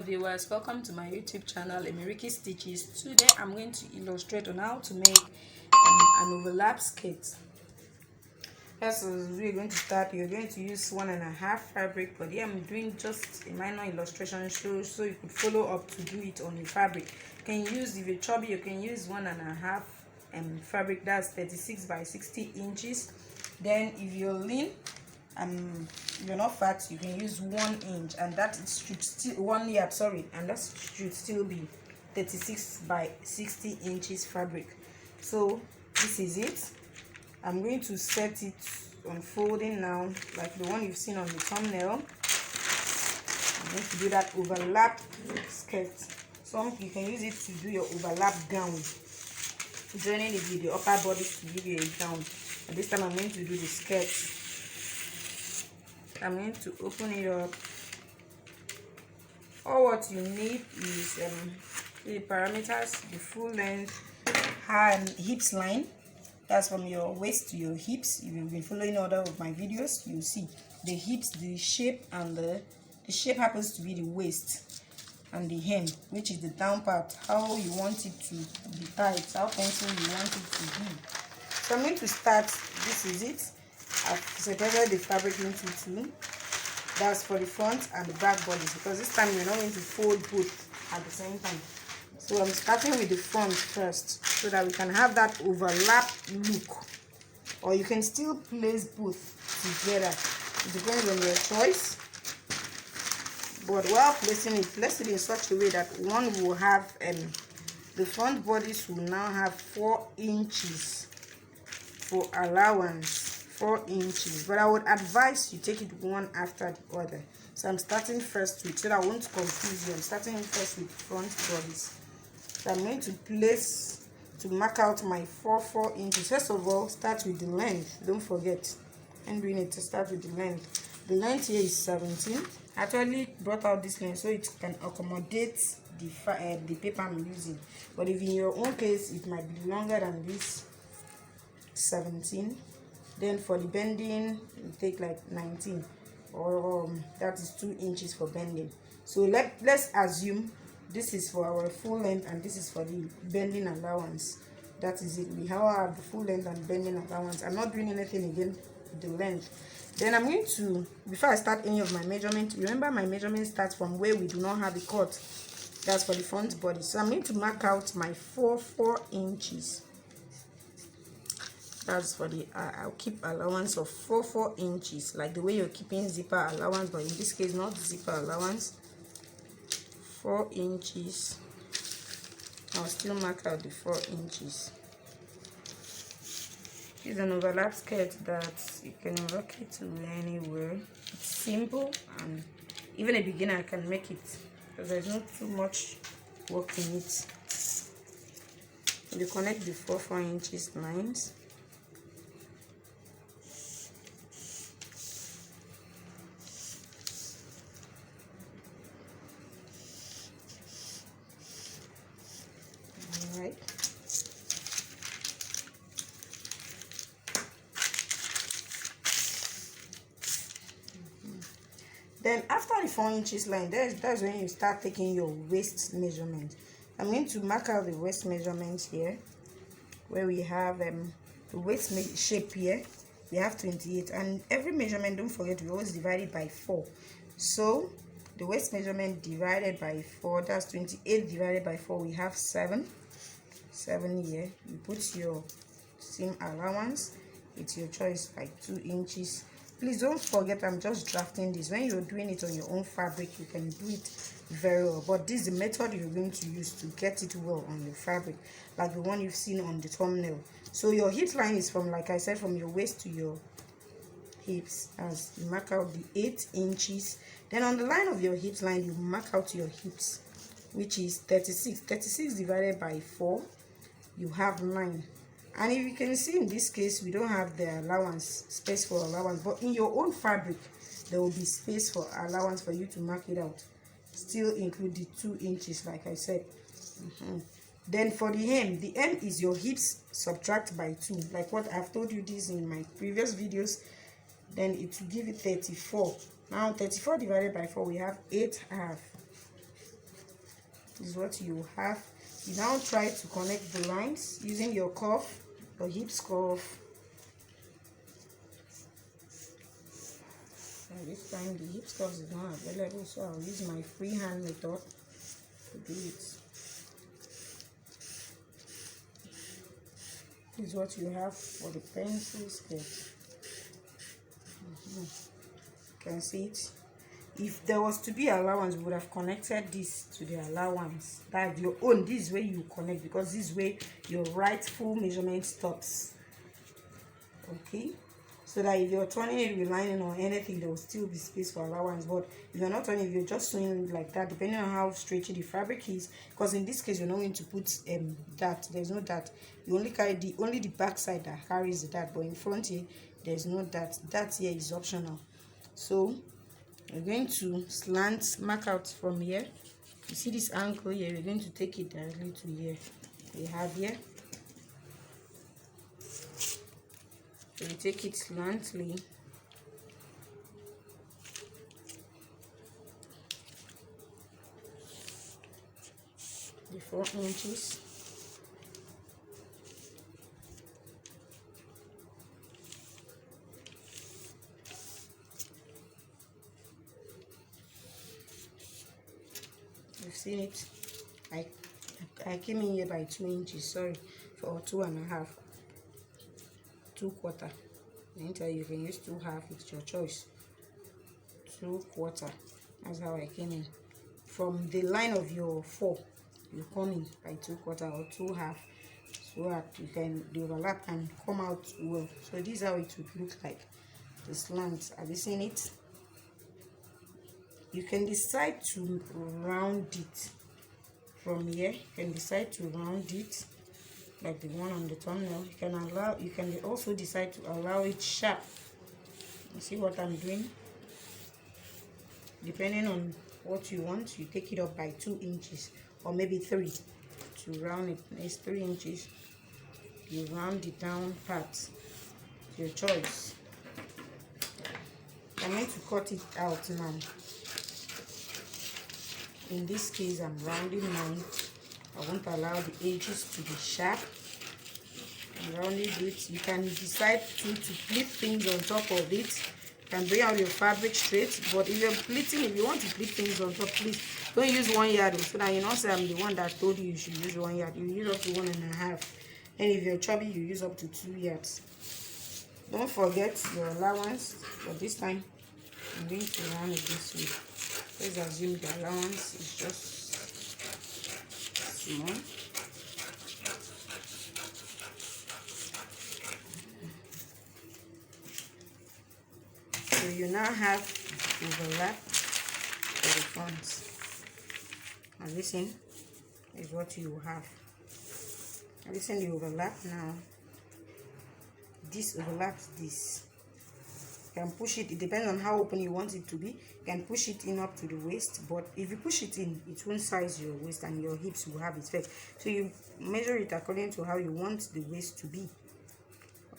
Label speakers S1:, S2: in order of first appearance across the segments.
S1: viewers, welcome to my YouTube channel Emiriki Stitches. Today I'm going to illustrate on how to make an overlap skirt. First, we're going to start. You're going to use 1.5 fabric, but here I'm doing just a minor illustration so you could follow up to do it on your fabric. You can use, if you're chubby, you can use 1.5 fabric, that's 36 by 60 inches. Then if you're lean, you're not fat, you can use 1 inch, and that should still 1 yard, sorry, and that should still be 36 by 60 inches fabric. So this is it. I'm going to set it on folding now, like the one you've seen on the thumbnail. I'm going to do that overlap skirt. You can use it to do your overlap gown, joining it with the upper body to give you a gown. And this time I'm going to do the skirt. I'm going to open it up. All what you need is the parameters, the full length, hips line. That's from your waist to your hips. If you've been following other of my videos, you'll see the hips, the shape, and the shape happens to be the waist, and the hem, which is the down part, how you want it to be tight, how pencil you want it to be. So I'm going to start. This is it. I've separated the fabric into two. That's for the front and the back bodies, because this time we're not going to fold both at the same time. So I'm starting with the front first, so that we can have that overlap look, or you can still place both together. It depends on your choice, but while placing it, place it in such a way that one will have the front bodies will now have 4 inches for allowance. 4 inches, but I would advise you take it one after the other. So I'm starting first with, so that I won't confuse you, I'm starting first with front bodies. So I'm going to place, to mark out my 4 inches. First of all, start with the length. Don't forget, I'm doing it to start with the length. The length here is 17. I actually brought out this length so it can accommodate the paper I'm using, but if in your own case it might be longer than this 17. Then for the bending, you take like 19, or that is 2 inches for bending. So let's assume this is for our full length and this is for the bending allowance. That is it. We have the full length and bending allowance. I'm not doing anything again with the length. Then I'm going to, before I start any of my measurement, remember my measurement starts from where we do not have a cut. That's for the front body. So I'm going to mark out my 4 inches. That's for the I'll keep allowance of 4 inches, like the way you're keeping zipper allowance, but in this case not zipper allowance. 4 inches. I'll still mark out the 4 inches. It's an overlap skirt that you can rock it to anywhere. It's simple, and even a beginner can make it because there's not too much work in it. You connect the 4 inches lines. Right. Then after the 4 inches line, that's when you start taking your waist measurement. I'm going to mark out the waist measurement here, where we have the waist shape here. We have 28, and every measurement, don't forget, we always divide it by 4. So the waist measurement divided by 4, that's 28 divided by 4, we have 7 here. You put your seam allowance, it's your choice, like 2 inches. Please don't forget, I'm just drafting this. When you're doing it on your own fabric, you can do it very well, but this is the method you're going to use to get it well on your fabric, like the one you've seen on the thumbnail. So your hip line is from, like I said, from your waist to your hips, as you mark out the 8 inches. Then on the line of your hip line, you mark out your hips, which is 36 divided by 4, you have 9. And if you can see, in this case we don't have the allowance, space for allowance, but in your own fabric there will be space for allowance for you to mark it out. Still include the 2 inches, like I said. Then for the hem is your hips subtract by 2, like what I've told you this in my previous videos. Then it will give you 34. Now 34 divided by 4, we have 8 half. This is what you have. You now try to connect the lines using your cuff, your hip cuff. And this time the hip cuff is not available, so I'll use my freehand method to do it. This is what you have for the pencil skirt. You can see it. If there was to be allowance, we would have connected this to the allowance. That's your own. This is where you connect, because this is where your rightful measurement stops. Okay, so that if you're turning it with lining or anything, there will still be space for allowance. But if you're not turning, if you're just sewing it like that, depending on how stretchy the fabric is, because in this case you're not going to put dart. There's no dart. You only carry the back side that carries the dart, but in front here there's no dart. That here is optional. So we're going to slant, mark out from here. You see this ankle here, we're going to take it directly to here. We have here. So we take it slantly. The 4 inches. You've seen it. I came in here by 2 inches, sorry, for 2.5, 2/4. Anytime you can use 2.5, it's your choice. 2/4. That's how I came in. From the line of your 4, you come in by 2/4 or 2.5, so that you can, the overlap can come out well. So this is how it would look like. The slant. Have you seen it? You can decide to round it from here. You can decide to round it like the one on the thumbnail. You can also decide to allow it sharp. You see what I'm doing? Depending on what you want, you take it up by 2 inches or maybe 3 to round it. It's 3 inches. You round the down part. Your choice. I'm going to cut it out now. In this case, I'm rounding mine. I won't allow the edges to be sharp. I'm rounding it. You can decide to pleat things on top of it. You can bring out your fabric straight. But if you're pleating, if you want to pleat things on top, please don't use 1 yard, so that you not say I'm the one that told you should use 1 yard. You use up to 1.5. And if you're chubby, you use up to 2 yards. Don't forget your allowance. But this time, I'm going to round it this way. Let's assume the allowance is just small. So you now have overlap for the front. And listen, is what you have. And listen, the overlap now. This overlaps this. You can push it. It depends on how open you want it to be. You can push it in up to the waist, but if you push it in, it won't size your waist and your hips will have effect. So you measure it according to how you want the waist to be,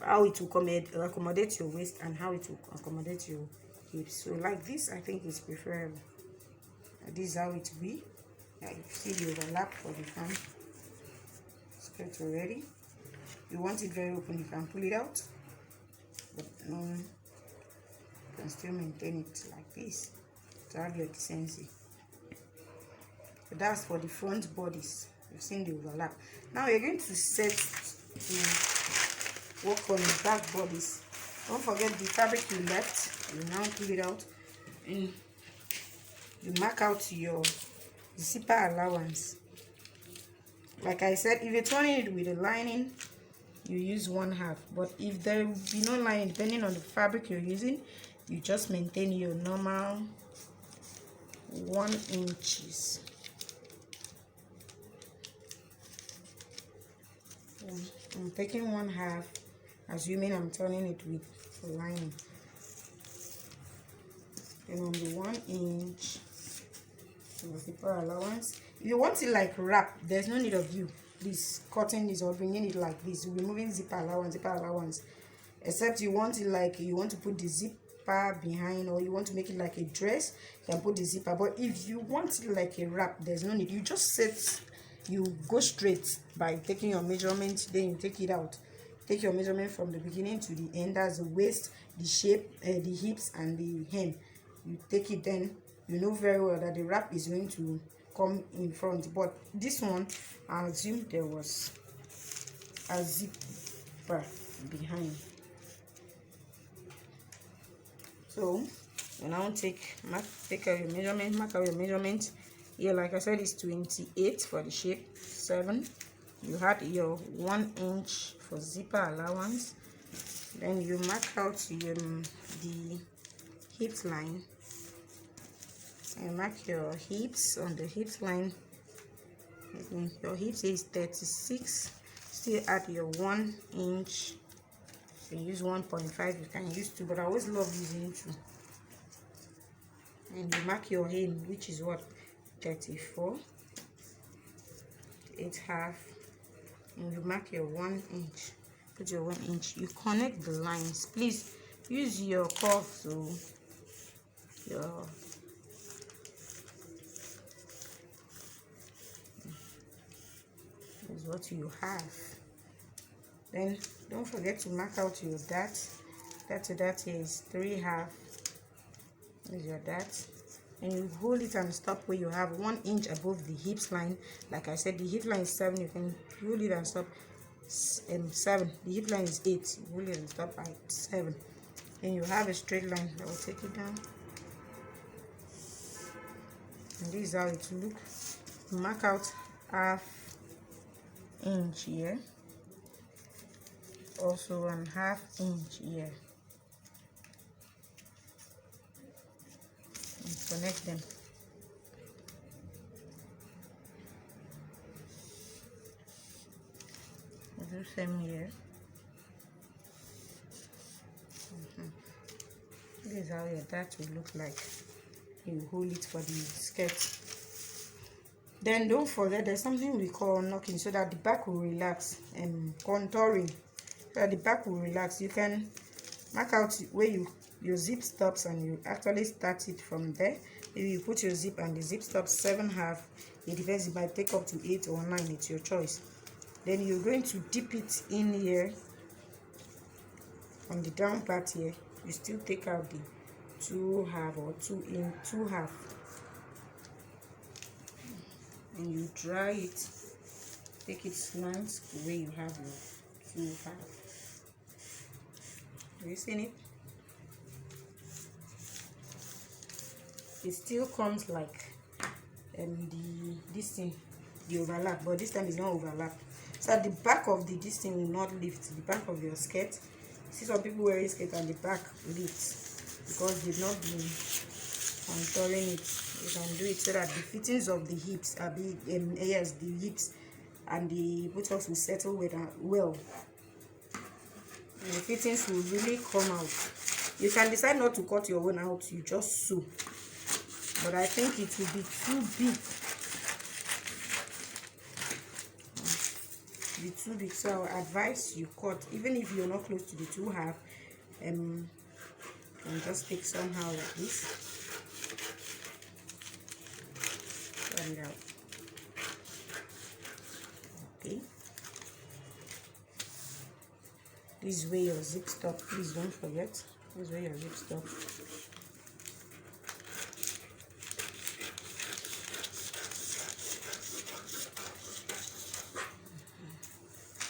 S1: how it will accommodate your waist and how it will accommodate your hips. So like this, I think is preferable. This is how it will be. You see the overlap for the front skirt already. If you want it very open, you can pull it out, but you can still maintain it like this to have your decency. So that's for the front bodies. You've seen the overlap. Now you're going to set to work on the back bodies. Don't forget the fabric you left. You now pull it out and you mark out your zipper allowance. Like I said, if you're turning it with a lining, you use 1/2. But if there will be no lining, depending on the fabric you're using, you just maintain your normal 1 inches. I'm taking 1/2, assuming I'm turning it with a lining. And on the 1 inch, zipper allowance. If you want it like wrap, there's no need of you please cutting this or bringing it like this, removing zipper allowance, except you want it like you want to put the zip zipper behind, or you want to make it like a dress, you can put the zipper. But if you want it like a wrap, there's no need. You just set, you go straight by taking your measurement, then you take it out. Take your measurement from the beginning to the end. That's the waist, the shape, the hips, and the hem. You take it, then you know very well that the wrap is going to come in front. But this one, I assume there was a zipper behind. So you now take out your measurement, mark out your measurement. Here, like I said, it's 28 for the shape, 7. You had your 1 inch for zipper allowance. Then you mark out the hip line, and mark your hips. On the hip line, your hips is 36. Still add your 1 inch. You can use 1.5, you can use 2, but I always love using 2. And you mark your hem, which is what, 34, 8.5, and you mark your 1 inch. Put your 1 inch. You connect the lines. Please use your curve, so your is what you have. Then don't forget to mark out your dart. That is 3.5. Is your dart, and you hold it and stop where you have 1 inch above the hips line. Like I said, the hip line is 7. You can hold it and stop 7. The hip line is 8. You hold it and stop at 7. And you have a straight line. I will take it down, and this is how it will look. Mark out 1/2 inch here, also 1/2 inch here, and connect them. Do same here. This is how your dart will look like. You hold it for the skirt. Then don't forget, there's something we call knocking, so that the back will relax, and contouring, so that the back will relax. You can mark out where your zip stops, and you actually start it from there. Maybe you put your zip and the zip stops 7.5. It depends, it might take up to 8 or 9, it's your choice. Then you're going to dip it in here on the down part here. You still take out the 2.5 or 2.5, and you dry it. Take it slant where you have your 2.5. Have you seen it? It still comes like this thing, the overlap, but this time it's not overlap. So at the back of this thing will not lift. The back of your skirt. See some people wearing skirt and the back lifts because they've not been contouring it. You can do it so that the fittings of the hips are big. Yes, the hips and the buttocks will settle well. And the fittings will really come out. You can decide not to cut your own out. You just sew. But I think it will be too big. Too big, so I advise you cut, even if you're not close to the 2.5. And just take somehow like this. Cut it out. Okay. This is where your zip stop. Please don't forget. This is where your zip stop.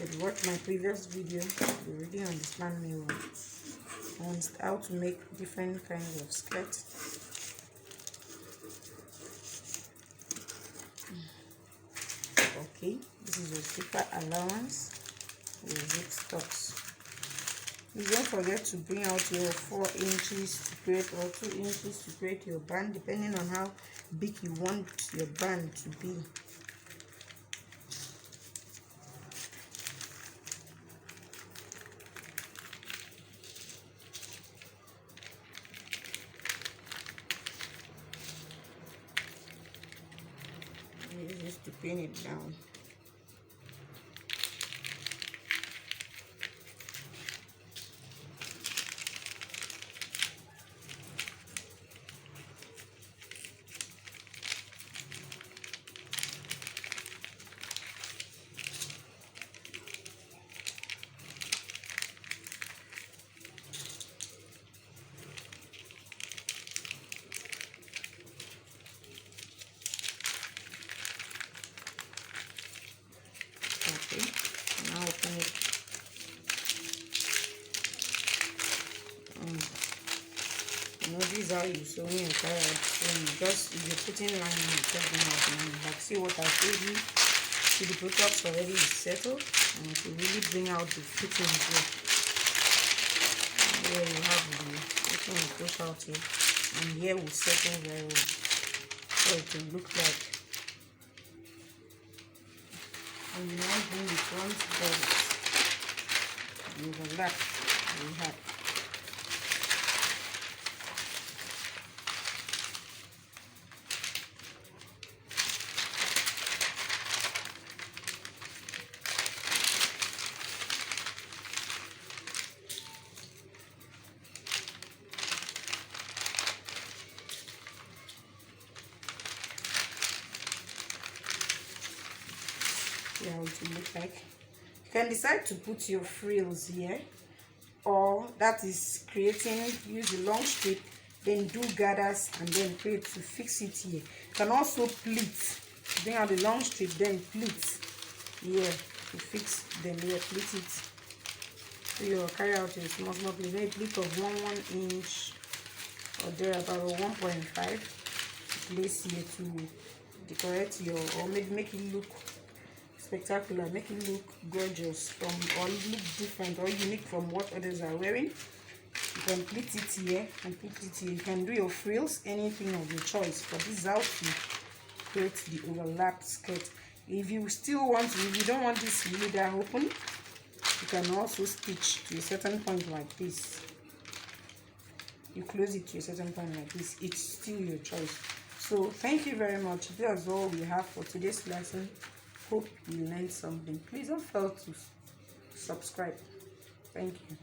S1: If you watch my previous video, you really understand me well on how to make different kinds of skirts. Okay, this is your zipper allowance, your zip stops. Please don't forget to bring out your 4 inches to create, or 2 inches to create your band, depending on how big you want your band to be. Just to pin it down. this is how you sew when you carry out. Just if you're putting line, you cut them out line. Like see what I showed you. See the products already is settled, and to really bring out the fitting here. Here you have the fitting you push out here, and here will settle very well. So it will look like. And you now bring the front belt, the overlap we have. See how it will look like. You can decide to put your frills here, or that is creating, use the long strip, then do gathers and then create to fix it here. You can also pleat, bring out the long strip, then pleat here to fix them here, pleat it. So you carry out your small pleat, maybe pleat of 1 inch or there about 1.5 place here to decorate your, or maybe make it look spectacular, make it look gorgeous from, or look different or unique from what others are wearing. You can pleat it here and pleat it here. You can do your frills, anything of your choice, but this is how to create the overlap skirt. If you still want to, if you don't want this really that open, you can also stitch to a certain point like this. You close it to a certain point like this. It's still your choice. So thank you very much. That's all we have for today's lesson. Hope you learned something. Please don't fail to subscribe. Thank you.